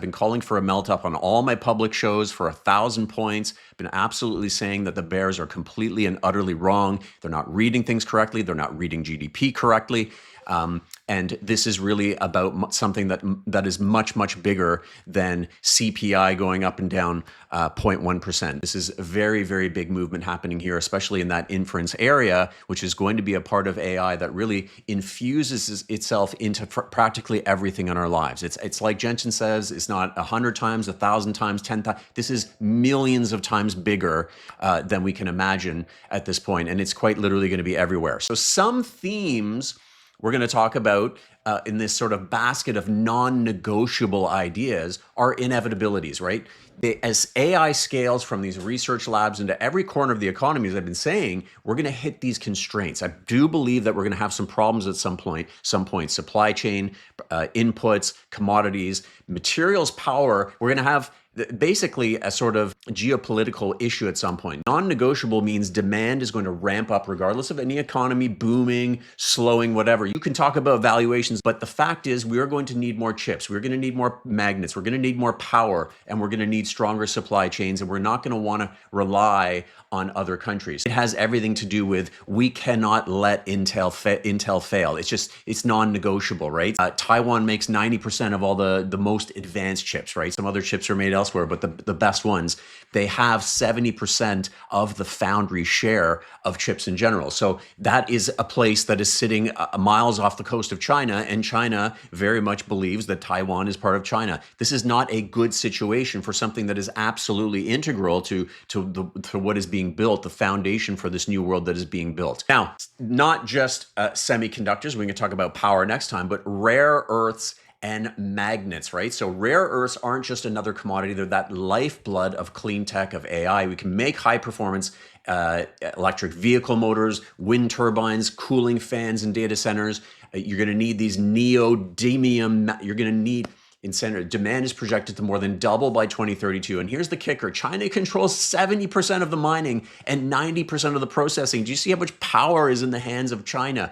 been calling for a melt up on all my public shows for 1,000 points. Been absolutely saying that the bears are completely and utterly wrong. They're not reading things correctly. They're not reading GDP correctly. And this is really about something that is much, much bigger than CPI going up and down 0.1%. This is a very, very big movement happening here, especially in that inference area, which is going to be a part of AI that really infuses itself into practically everything in our lives. It's like Jensen says, it's not 100 times, 1,000 times, 10,000. This is millions of times bigger than we can imagine at this point, and it's quite literally going to be everywhere. So some themes we're going to talk about in this sort of basket of non-negotiable ideas are inevitabilities, right? As AI scales from these research labs into every corner of the economy, as I've been saying, we're going to hit these constraints. I do believe that we're going to have some problems at some point, supply chain, inputs, commodities, materials, power. We're going to have basically a sort of geopolitical issue at some point. Non-negotiable means demand is going to ramp up regardless of any economy booming, slowing, whatever. You can talk about valuations, but the fact is we are going to need more chips. We're going to need more magnets. We're going to need more power, and we're going to need stronger supply chains, and we're not going to want to rely on other countries. It has everything to do with we cannot let Intel fail. It's non-negotiable, right? Taiwan makes 90% of all the most advanced chips, right? Some other chips are made elsewhere, but the best ones, they have 70% of the foundry share of chips in general. So that is a place that is sitting miles off the coast of China, and China very much believes that Taiwan is part of China. This is not a good situation for something that is absolutely integral to what is being built, the foundation for this new world that is being built. Now, not just semiconductors, we can talk about power next time, but rare earths and magnets, right? So rare earths aren't just another commodity. They're that lifeblood of clean tech, of AI. We can make high performance electric vehicle motors, wind turbines, cooling fans in data centers. You're gonna need these neodymium, you're gonna need incentive. Demand is projected to more than double by 2032. And here's the kicker. China controls 70% of the mining and 90% of the processing. Do you see how much power is in the hands of China?